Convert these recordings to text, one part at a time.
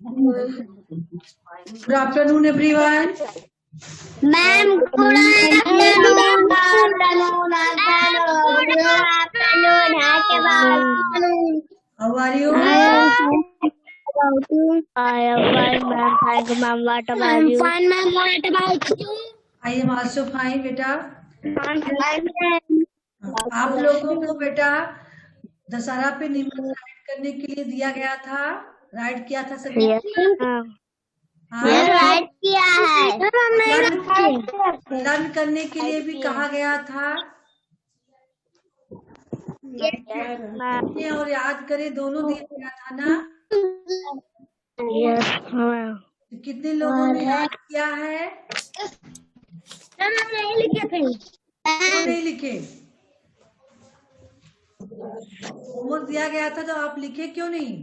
Good afternoon, everyone. Ma'am, good afternoon. How are you? I am fine, ma'am. Thank you, ma'am. What about you? Fine, ma'am. What about you? I am also fine, बेटा. I'm fine, ma'am. आप लोगों को बेटा दशहरा पे निबंध right करने के लिए दिया गया था. राइट किया था सभी. Yes, राइट किया है. लर्न करने के लिए भी कहा गया था. और याद करें दोनों दिया गया था ना. Yes, ma'am. कितने लोगों ने याद किया है? नहीं लिखे थे. क्यों नहीं लिखे? होमवर्क दिया गया था तो आप लिखे क्यों नहीं?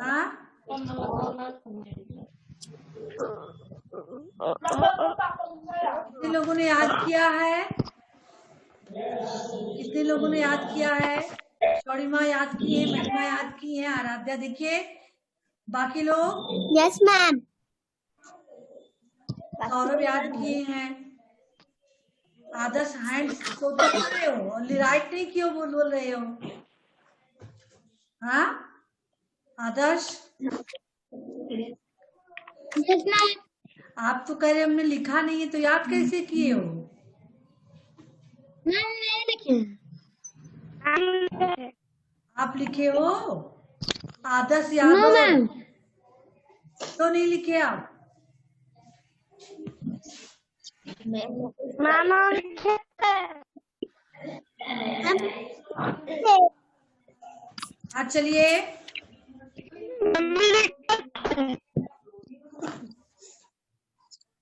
हाँ? कितने लोगों ने याद किया है? कितने लोगों ने याद किया है? शौरिमा याद की है, महिमा याद की है, आराध्या देखिए. बाकी लोग? Yes ma'am. सौरभ याद किए हैं. आदर्श हैंड तो कर रहे हो, ओनली राइट नहीं क्यों बोल रहे हो? हाँ आदर्श? Yes ma'am. आप तो कह रहे हमने लिखा नहीं है तो याद कैसे किए हो? नहीं लिखे. आप लिखे हो? आदर्श यादव तो नहीं लिखे आप? मामा हाँ चलिए.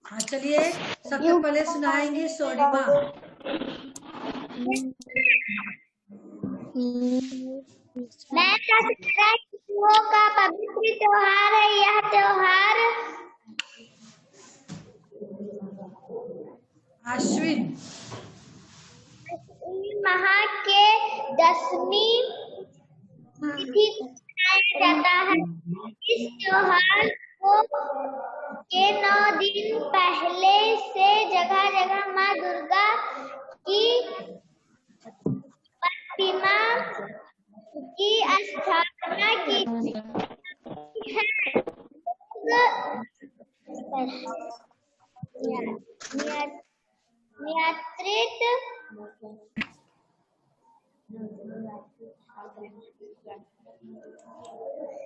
हाँ चलिए सबसे पहले सुनाएंगे शौरिमा. मैं हिंदुओं का पवित्र त्योहार है. यह त्योहार अश्विन माह के 10वीं तिथि को मनाया जाता है. इस त्योहार को के 9 दिन पहले से जगह जगह माँ दुर्गा की प्रतिमा की स्थापना की है.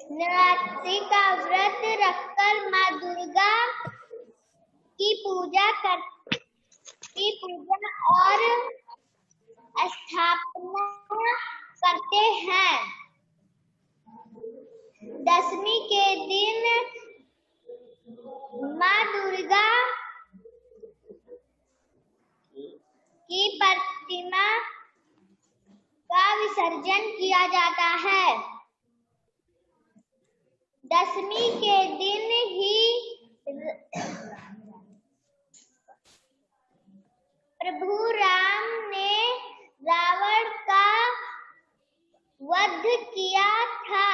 नवरात्रि का व्रत रखकर माँ दुर्गा की पूजा और स्थापना करते हैं. 10वीं के दिन माँ दुर्गा की प्रतिमा का विसर्जन किया जाता है. 10वीं के दिन ही प्रभु राम ने रावण का वध किया था.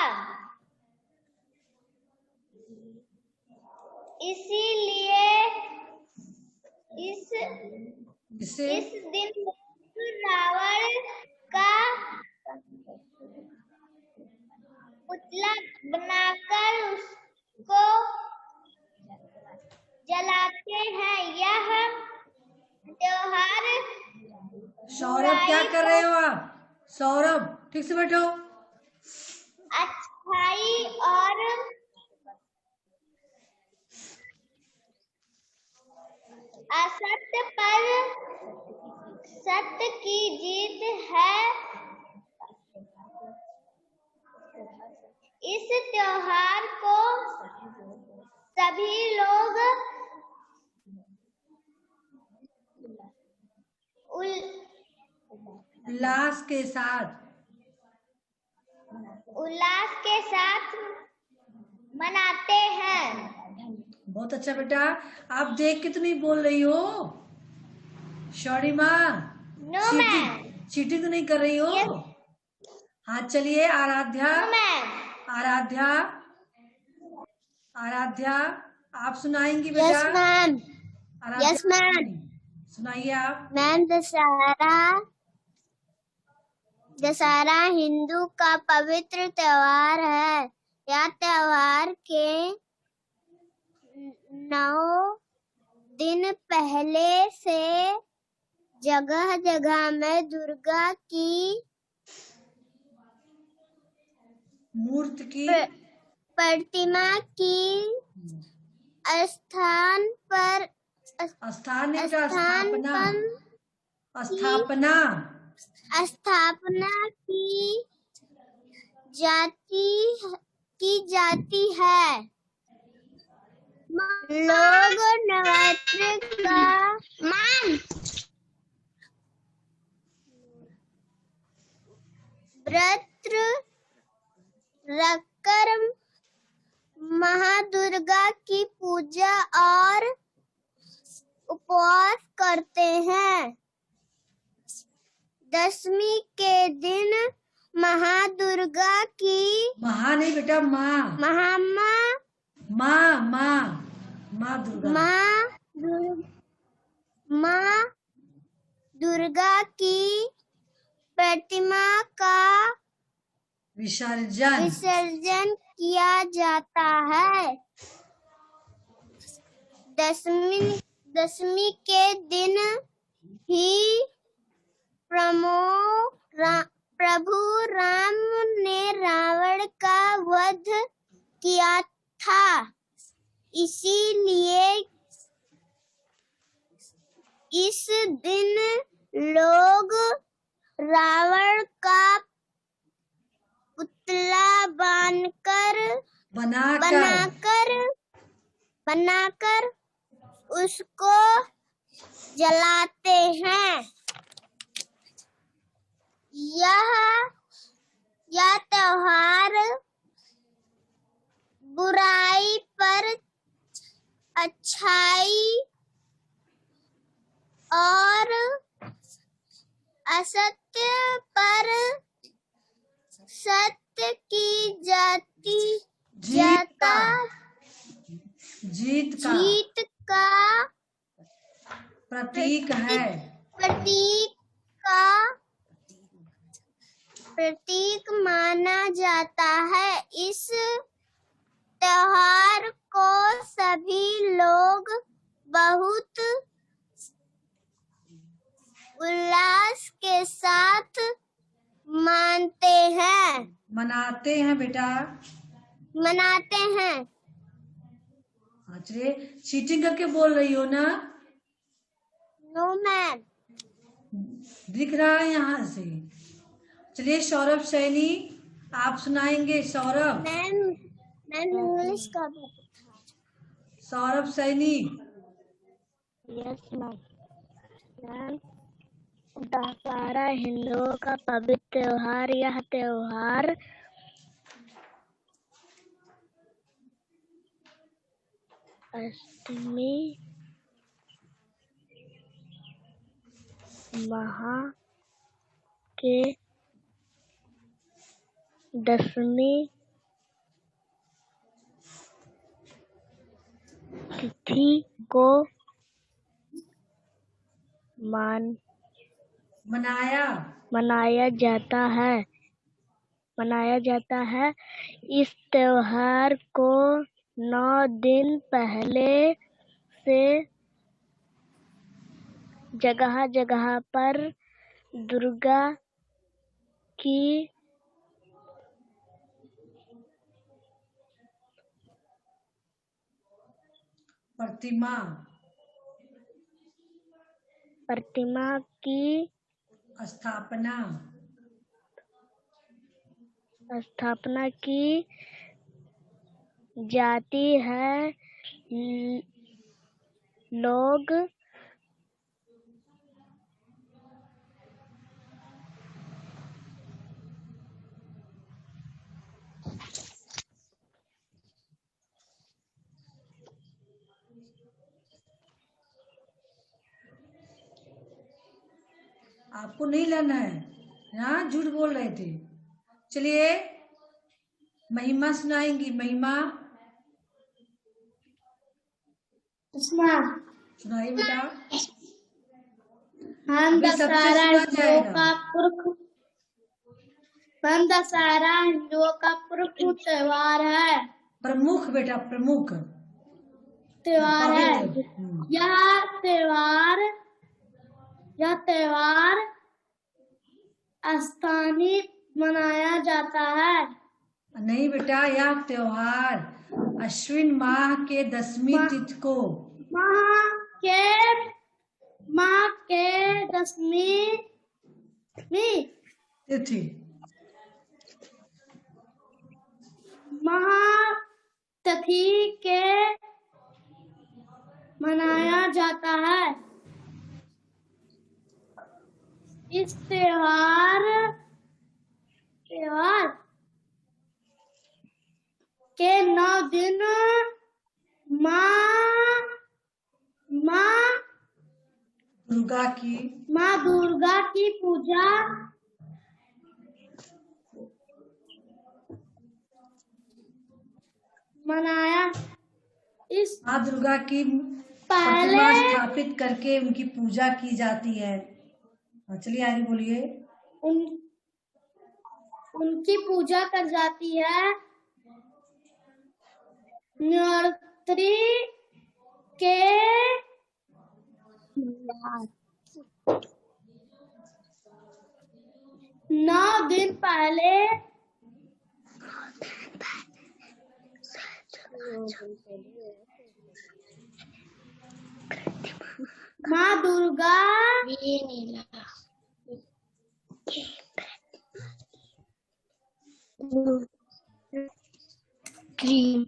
इसीलिए इस दिन रावण का पुतला बनाकर उसको जलाते हैं. यह त्योहार सौरभ क्या कर रहे हो आप? सौरभ ठीक से बैठो. अच्छाई और असत्य पर सत्य की जीत है. इस त्योहार को सभी लोग उल्लास के साथ मनाते हैं. बहुत अच्छा बेटा. आप देख के तो नहीं बोल रही हो शौरिमा? No ma'am. चीटिंग तो नहीं कर रही हो? हाँ चलिए आराध्या. आराध्या, आराध्या आप सुनाएंगी बेटा? Yes ma'am. Aaradhya yes ma'am. सुनाइए आप। मैम, दशहरा हिंदू का पवित्र त्योहार है। यह त्योहार के 9 दिन पहले से जगह जगह में दुर्गा की मूर्ति की प्रतिमा की स्थान पर स्थापना की जाती है। लोग नवरात्रि का व्रत रखकर महादुर्गा की पूजा और उपवास करते हैं। दशमी के दिन महादुर्गा की महा नहीं बेटा, माँ दुर्गा की प्रतिमा का विसर्जन किया जाता है। दशमी के दिन ही प्रभु राम ने रावण का वध किया था। इसीलिए इस दिन लोग रावण का पुतला बनाकर उसको जलाते हैं। यह त्योहार बुराई पर अच्छाई और असत्य पर सत्य की जीत का प्रतीक माना जाता है। इस त्योहार को सभी लोग बहुत उल्लास के साथ मनाते हैं बेटा। चलिए, चीटिंग करके बोल रही हो ना? No ma'am. दिख रहा है यहाँ से। चलिए सौरभ सैनी आप सुनाएंगे। सौरभ मैम इंग्लिश का सौरभ सैनी। Yes ma'am. दशहरा हिंदुओं का पवित्र त्योहार। यह त्योहार अष्टमी माह के दशमी तिथि को मनाया जाता है। इस त्योहार को 9 दिन पहले से जगह जगह पर दुर्गा की प्रतिमा की स्थापना की जाती है। लोग आपको नहीं लेना है, यहाँ झूठ बोल रहे थे। चलिए महिमा सुनाएंगी। महिमा सुनाइए बेटा। हम अभी सबसे दशहरा सुना हिंदुओं जाएगा। का हम दशहरा हिंदुओं का प्रमुख त्योहार है। प्रमुख बेटा, प्रमुख त्योहार है। पवित्र। यह त्योहार स्थानीय मनाया जाता है। नहीं बेटा, यह त्योहार अश्विन माह के 10वीं तिथि को माह के 10वीं तिथि तिथि के मनाया जाता है। इस त्योहार के 9 दिन माँ दुर्गा की पूजा मनाया। इस माँ दुर्गा की पहले प्रतिमा स्थापित करके उनकी पूजा की जाती है। चलिए आगे बोलिए। उनकी पूजा कर जाती है। नवरात्रि के 9 दिन पहले माँ दुर्गा की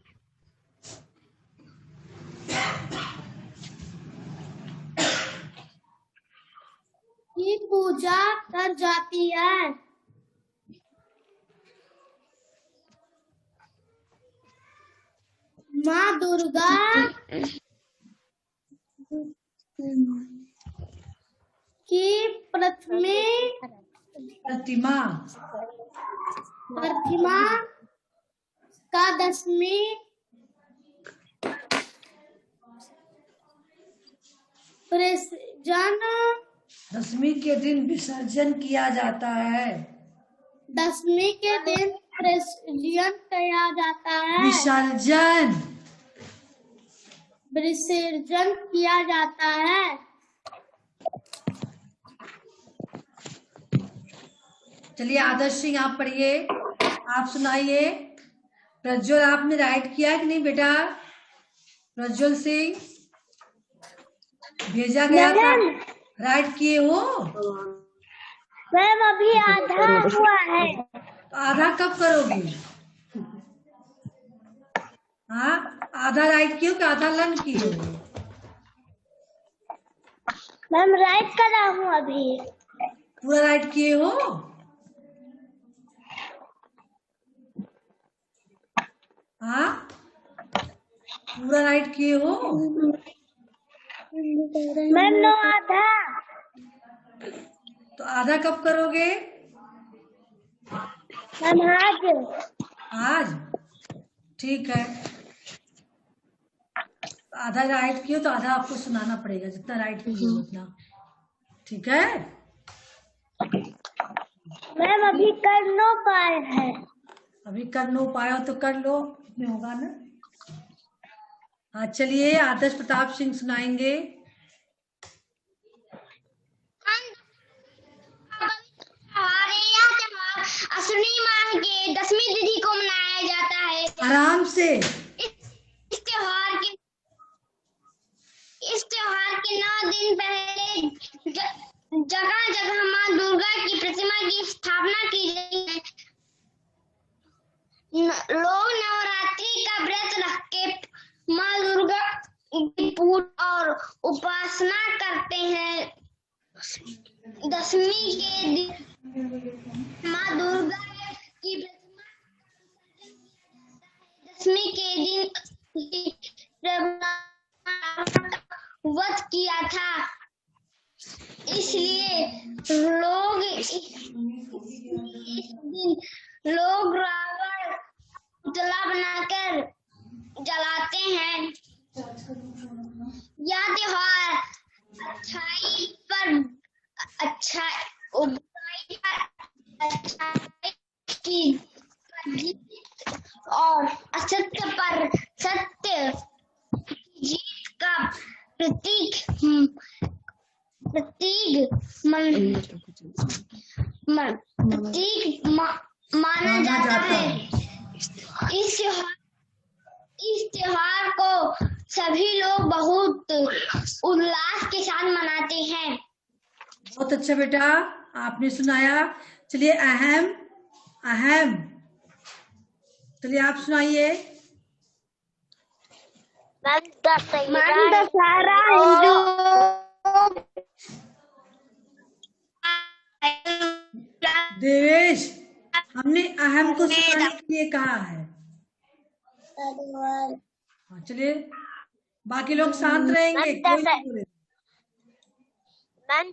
पूजा कर जाती है। माँ दुर्गा की प्रतिमा का 10वीं दसवीं के दिन विसर्जन किया जाता है। 10वीं के दिन विसर्जन किया जाता है। विसर्जन किया जाता है। चलिए आदर्श सिंह आप पढ़िए, आप सुनाइए। प्रज्वल आपने राइट किया कि नहीं बेटा? प्रज्वल सिंह भेजा गया था, राइट किए हो? मैम अभी आधा हुआ है। तो आधा कब करोगे? हाँ, आधा राइट किए हो कि आधा लर्न किए हो? मैम राइट कर रहा हूँ अभी। पूरा राइट किए हो? हाँ, पूरा राइट किए हो? मैम नो आधा। तो आधा कब करोगे? मैम आज ठीक है। आधा राइट किए तो आधा आपको सुनाना पड़ेगा, जितना राइट किए उतना। ठीक है? मैम अभी कर नो पाए हैं। अभी कर लो पाया तो कर लो, इसमें होगा ना। हाँ चलिए आदर्श प्रताप सिंह सुनाएंगे। अश्विनी माह के 10वीं तिथि को मनाया जाता है। आराम से। इस त्योहार के 9 दिन पहले जगह जगह माँ दुर्गा की प्रतिमा की स्थापना की गई है। लोग नवरात्रि का व्रत रख के माँ दुर्गा की पूजा और उपासना करते हैं। 10वीं के दिन माँ दुर्गा की प्रतिमा 10वीं के दिन वध किया था, इसलिए लोग इस दिन लोग रावण दिया बनाकर जलाते हैं। यह त्योहार अच्छाई पर बुराई पर अच्छाई की जीत और असत्य पर सत्य की जीत का प्रतीक माना जाता है। इस त्योहार को सभी लोग बहुत उल्लास के साथ मनाते हैं। बहुत अच्छा बेटा, आपने सुनाया। चलिए अहम अहम, चलिए आप सुनाइए। दशहरा देवेश, हमने अहम को सुनाने के लिए कहा है। हाँ, चलिए बाकी लोग शांत रहेंगे, कोई नहीं बोले।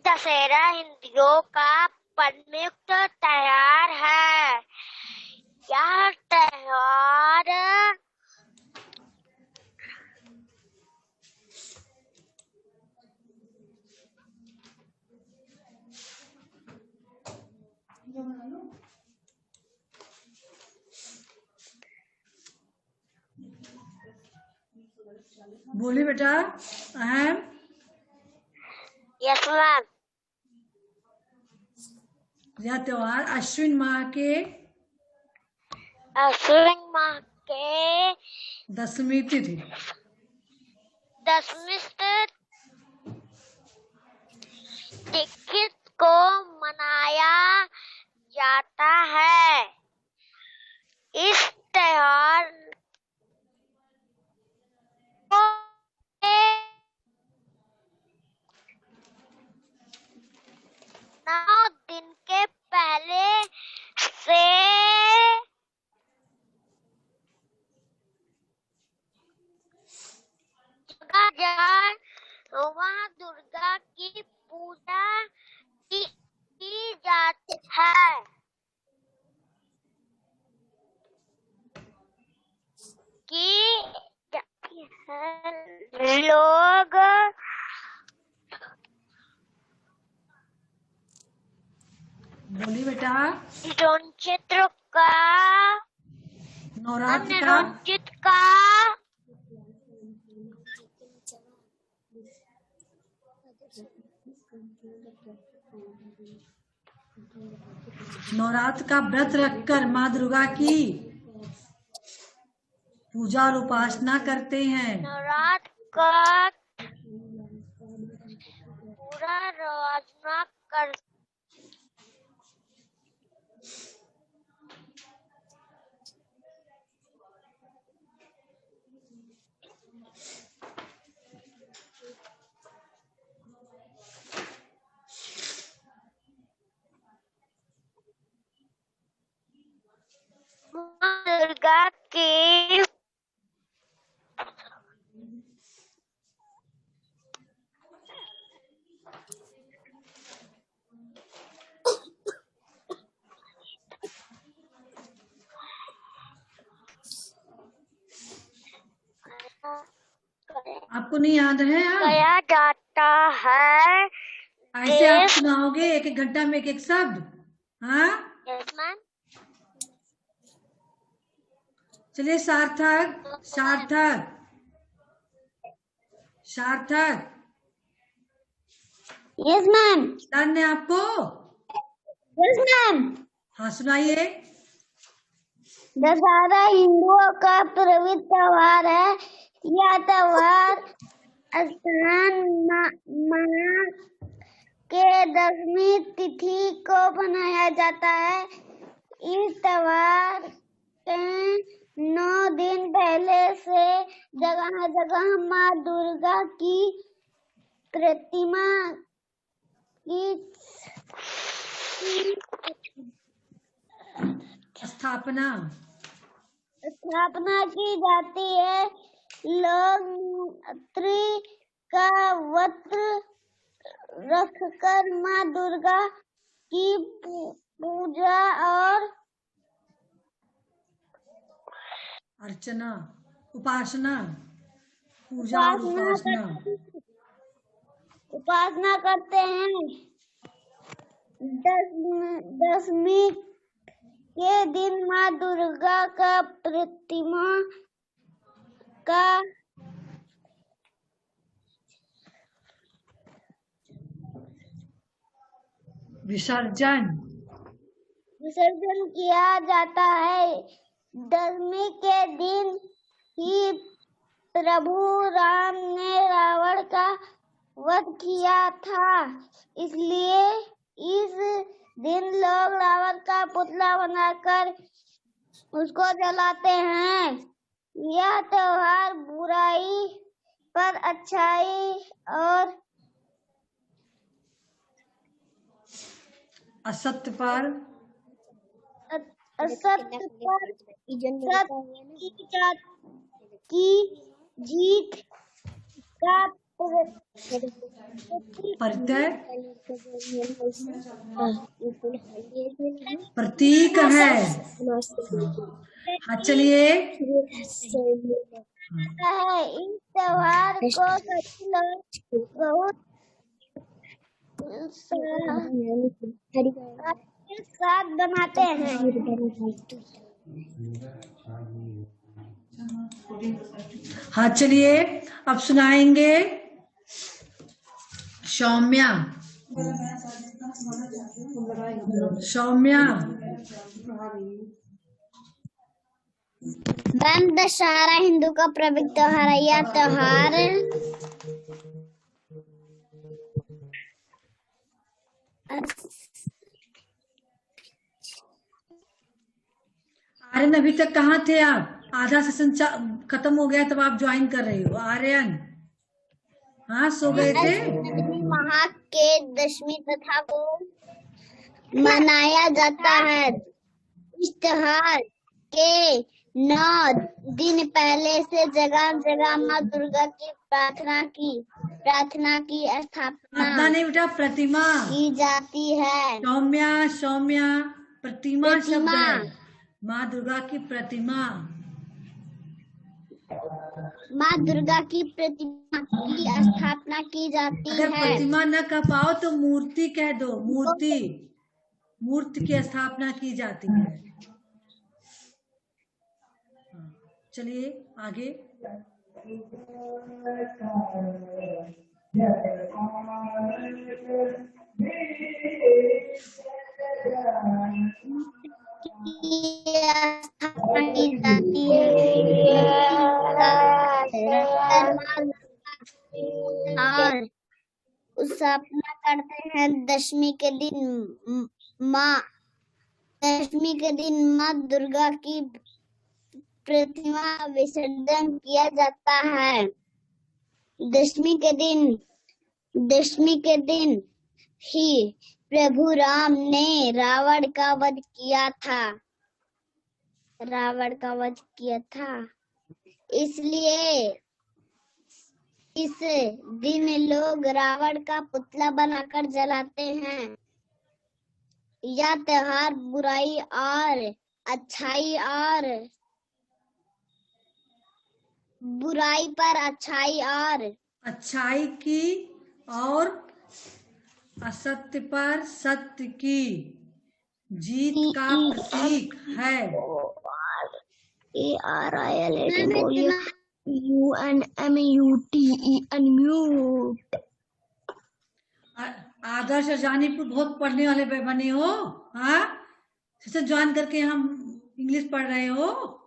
दशहरा हिंदुओं का प्रमुख त्योहार है। यह त्योहार बोलिए बेटा अहम। Yes ma'am. यह त्योहार अश्विन माह के दशमी तिथि को मनाया जाता है। इस त्योहार को 9 दिन के पहले से जगह वहाँ दुर्गा की पूजा की जाती है। लोग बोलिए बेटा। चित्र का नवरात्र का व्रत रखकर माँ दुर्गा की पूजा और उपासना करते हैं। नवरात्र का पूरा उपासना कर दुर्गा की आपको नहीं याद है? किया जाता है। ऐसे आप सुनाओगे एक एक घंटा में एक एक शब्द? हाँ यस मैम। चलिए सार्थक सार्थक सार्थक। Yes ma'am. सर ने आपको? Yes ma'am. हाँ सुनाइए। दशहरा हिंदुओं का पवित्र त्योहार है। यह त्योहार आश्विन माह के दशमी तिथि को मनाया जाता है। इस त्योहार के 9 दिन पहले से जगह जगह माँ दुर्गा की प्रतिमा की स्थापना की जाती है। लोग नवरात्रि का व्रत रखकर माँ दुर्गा की पूजा और अर्चना, उपासना, पूजा और उपासना। उपासना करते हैं। दशमी के दिन माँ दुर्गा का प्रतिमा का विसर्जन किया जाता है। दशमी के दिन ही प्रभु राम ने रावण का वध किया था, इसलिए इस दिन लोग रावण का पुतला बनाकर उसको जलाते हैं। यह त्योहार बुराई पर अच्छाई और असत्य पर असत्य पर सत्य की जीत का प्रतीक है। हाँ चलिए, इस त्योहार को सभी लोग बहुत के साथ बनाते हैं। हाँ चलिए, अब सुनाएंगे सौम्या। मैम, दशहरा हिंदू का पवित्र त्योहार है। यह त्योहार आर्यन, अभी तक कहाँ थे आप? आधा सेशन खत्म हो गया तब आप ज्वाइन कर रही हो। आर्यन, हाँ सो गए थे। महा के दशमी तथा को मनाया जाता है। इस त्योहार के 9 दिन पहले से जगह जगह माँ दुर्गा की प्रार्थना की स्थापना नहीं बेटा, प्रतिमा की जाती है। सौम्या, प्रतिमा शब्द है। माँ दुर्गा की प्रतिमा। माँ दुर्गा की प्रतिमा की स्थापना की जाती है। अगर प्रतिमा न कह पाओ तो मूर्ति कह दो। मूर्ति की स्थापना की जाती है। चलिए आगे। की जाती है और स्थापना करते हैं। दशमी के दिन माँ दुर्गा की प्रतिमा विसर्जन किया जाता है। दशमी के दिन ही प्रभु राम ने रावण का वध किया था, इसलिए इस दिन लोग रावण का पुतला बनाकर जलाते हैं। यह त्योहार बुराई और अच्छाई और अच्छाई की और असत्य पर सत्य की जीत का प्रतीक है। अनम्यूट। आदर्श और जानीपुर बहुत पढ़ने वाले बने हो। हाँ, सेशन ज्वाइन करके हम इंग्लिश पढ़ रहे हो।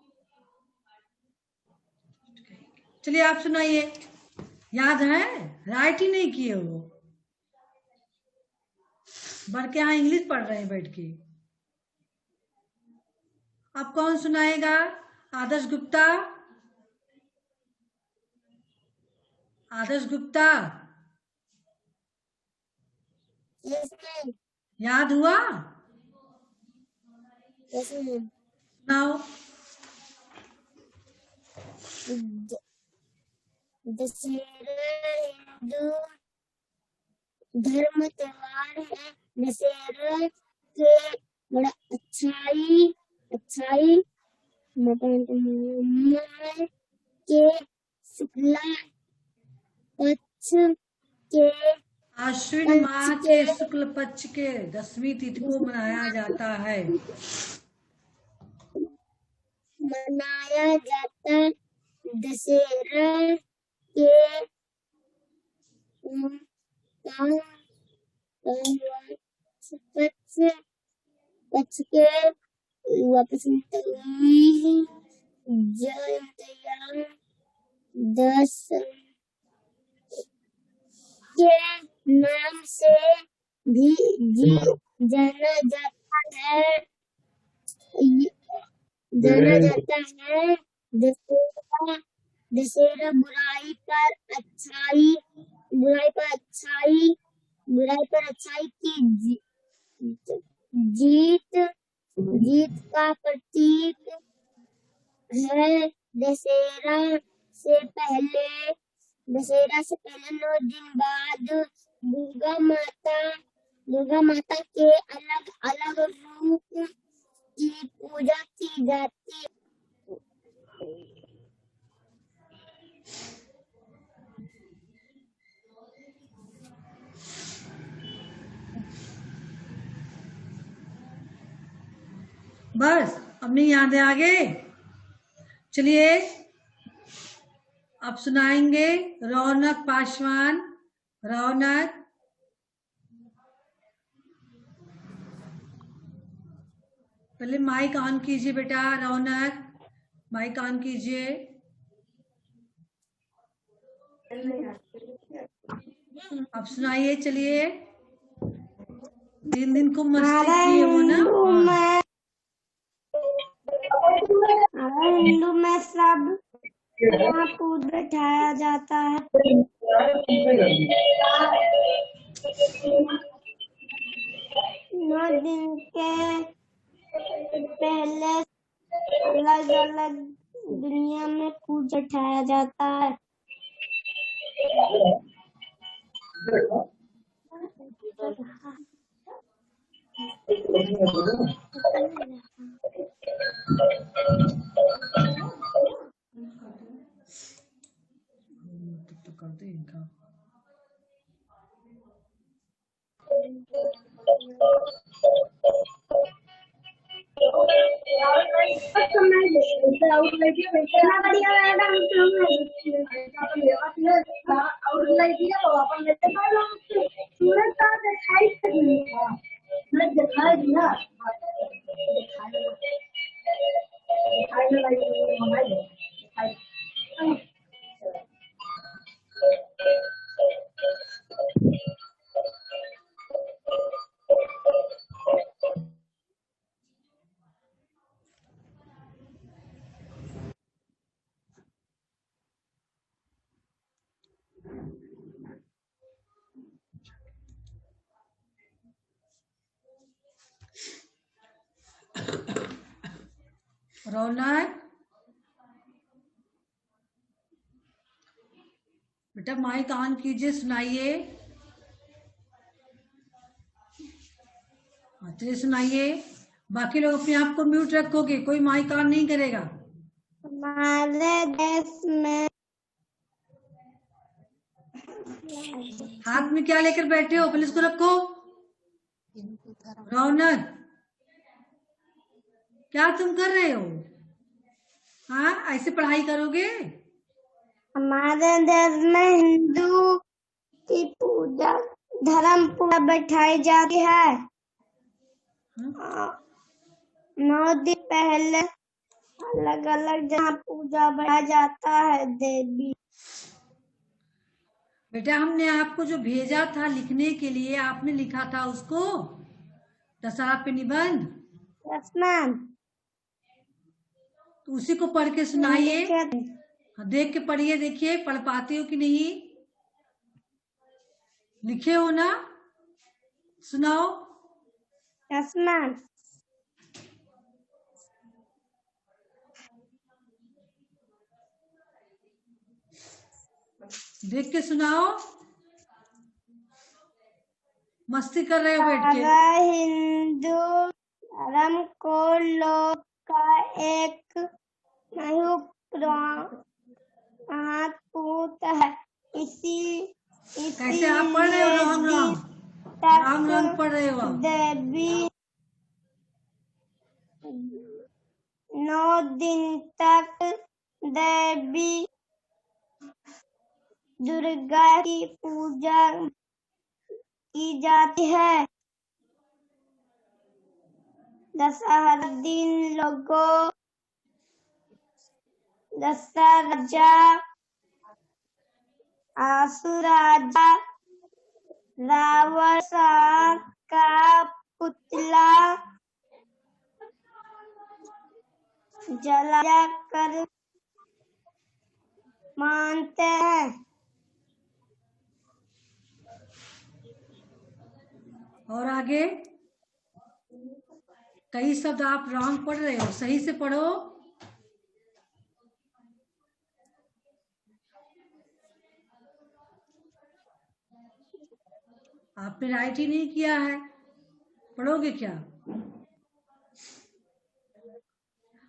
चलिए आप सुनाइए। याद है? राइट ही नहीं किए हो, बल्कि यहाँ इंग्लिश पढ़ रहे हैं बैठ के। अब कौन सुनाएगा? आदर्श गुप्ता। याद हुआ? सुनाओ। दशहरा हिंदू धर्म त्योहार है। दशहरा से बड़ा अच्छाई माह के शुक्ला पक्ष के आश्विन माह के शुक्ल पक्ष के 10वीं तिथि को मनाया जाता है। दशहरा के पक्ष के जयंतिया दस के नाम से भी जाना जाता है। दशहरा बुराई पर अच्छाई की जीत का प्रतीक है। दशहरा से पहले 9 दिन बाद दुर्गा माता के अलग अलग रूप की पूजा की जाती है। बस अब नहीं याद है आगे। चलिए अब सुनाएंगे रौनक पासवान। रौनक, पहले माइक ऑन कीजिए बेटा। रौनक माइक ऑन कीजिए। अब सुनाइए। चलिए 3 दिन को मस्ती किए हो ना। हिंदू में सब यहाँ पूजा बैठाया जाता है। 9 दिन के पहले अलग अलग दुनिया में पूजा बैठाया जाता है। तो कर दे इनका। रौनक बेटा माइक ऑन कीजिए, सुनाइए। चलिए सुनाइए। बाकी लोग अपने आप को म्यूट रखोगे, कोई माइक ऑन नहीं करेगा। हमारे देश में हाथ में क्या लेकर बैठे हो, पहले इसको रखो। रौनक क्या तुम कर रहे हो? हाँ ऐसे पढ़ाई करोगे? हमारे देश में हिंदू की पूजा धर्म पूजा बैठाई जाती है। 9 दिन पहले अलग अलग जहाँ पूजा बैठाया जाता है देवी। बेटा हमने आपको जो भेजा था लिखने के लिए, आपने लिखा था उसको दशहरा पे निबंध। Yes ma'am. तो उसी को पढ़ के सुनाइए। हाँ, देख के पढ़िए। देखिए पढ़ पाते हो कि नहीं। लिखे हो ना, सुनाओ। Yes ma'am. देख के सुनाओ। मस्ती कर रहे हो बैठ के। हिंदू धर्म को लोग का एक हाथ पूत है। कैसे आप पढ़ रहे हो? रॉन्ग रॉन्ग रॉन्ग रॉन्ग पढ़ रहे हो आप। देवी 9 दिन तक देवी दुर्गा की पूजा की जाती है। दशहरा दिन लोगों दशहरा आसुराजा रावण का पुतला जलाया कर मानते हैं। और आगे कई शब्द आप रॉन्ग पढ़ रहे हो, सही से पढ़ो। आपने राइट ही नहीं किया है, पढ़ोगे क्या?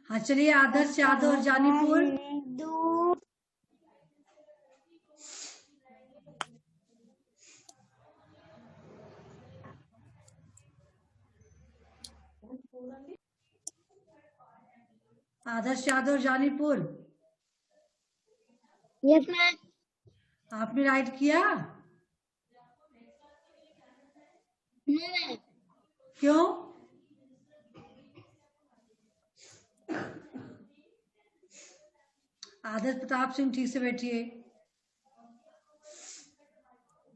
हाँ चलिए, आदर्श यादव और जानीपुर। आदर्श यादव जानीपुर, यस मैम। आपने राइट किया? क्यों? आदर्श प्रताप सिंह ठीक से बैठिए।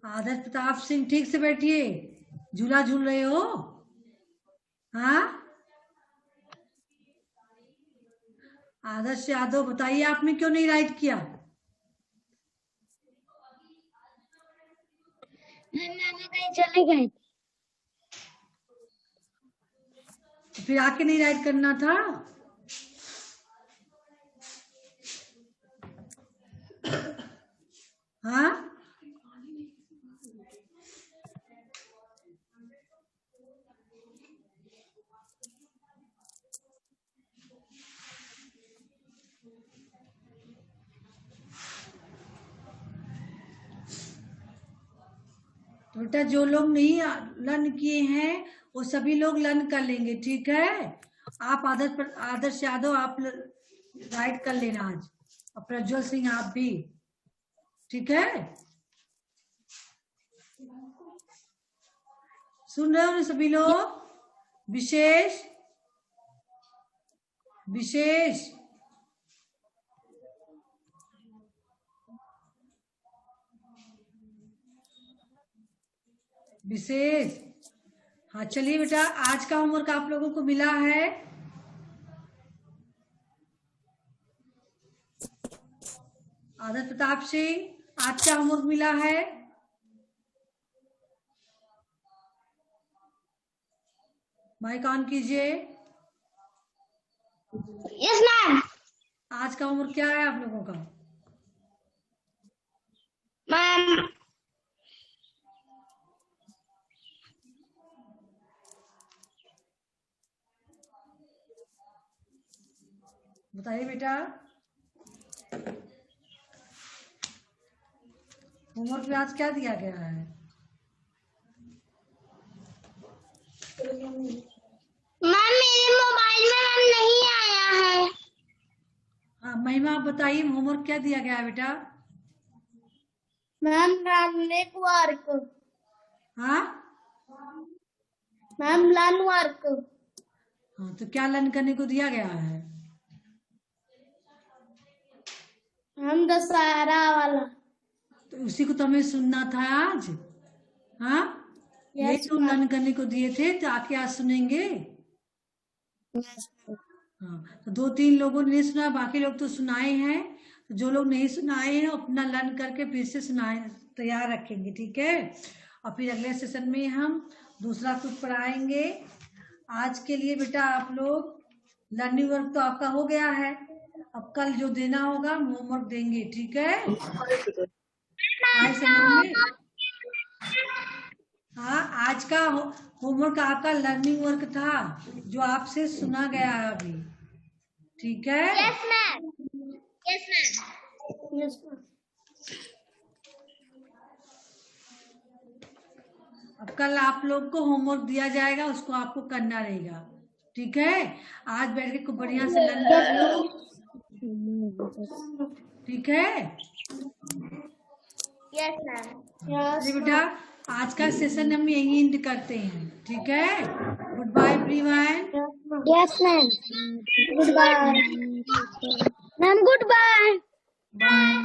आदर्श प्रताप सिंह ठीक से बैठिए, झूला झूल रहे हो? हाँ आदर्श यादव बताइए, आपने क्यों नहीं राइट किया? मैम कहीं चले गए। तो फिर आके नहीं राइट करना था? हाँ तो बेटा, जो लोग नहीं लर्न किए हैं वो सभी लोग लर्न कर लेंगे, ठीक है? आप आदर्श यादव आप राइट कर लेना आज, और प्रज्वल सिंह आप भी, ठीक है? सुन रहे हो ना सभी लोग? विशेष विशेष विशेष हाँ चलिए बेटा, आज का होमवर्क आप लोगों को मिला है। आदर्श प्रताप सिंह, आज क्या होमवर्क मिला है? माइक ऑन कीजिए। Yes ma'am. आज का होमवर्क क्या है आप लोगों का? मैम बताइए बेटा, होमवर्क में आज क्या दिया गया है? मैम मेरे मोबाइल में मैम नहीं आया है। हाँ महिमा, आप बताइए होमवर्क क्या दिया गया है बेटा? Ma'am learning work. हाँ मैम लर्न वर्क। हाँ तो क्या लर्न करने को दिया गया है? हम दशहरा वाला। तो उसी को तो हमें सुनना था आज। हाँ यही Yes, तो लर्न करने को दिए थे, तो आके आज सुनेंगे। हाँ तो 2-3 लोगों ने नहीं सुना, बाकी लोग तो सुनाए हैं। तो जो लोग नहीं सुनाए हैं अपना लर्न करके फिर से सुनाए तैयार रखेंगे, ठीक है? और फिर अगले सेशन में हम दूसरा कुछ पढ़ाएंगे। आज के लिए बेटा आप लोग लर्निंग वर्क तो आपका हो गया है, अब कल जो देना होगा हम होमवर्क देंगे, ठीक है? आए समझ में? हाँ आज का होमवर्क आपका लर्निंग वर्क था, जो आपसे सुना गया है अभी, ठीक है। Yes ma'am, yes ma'am. अब कल आप लोग को होमवर्क दिया जाएगा, उसको आपको करना रहेगा, ठीक है। आज बैठ के खूब बढ़िया से लर्न कर लो, ठीक है। Yes ma'am. चलिए बेटा, आज का सेशन हम यही एंड करते हैं, ठीक है। Goodbye everyone. Yes ma'am, goodbye ma'am, goodbye. Bye.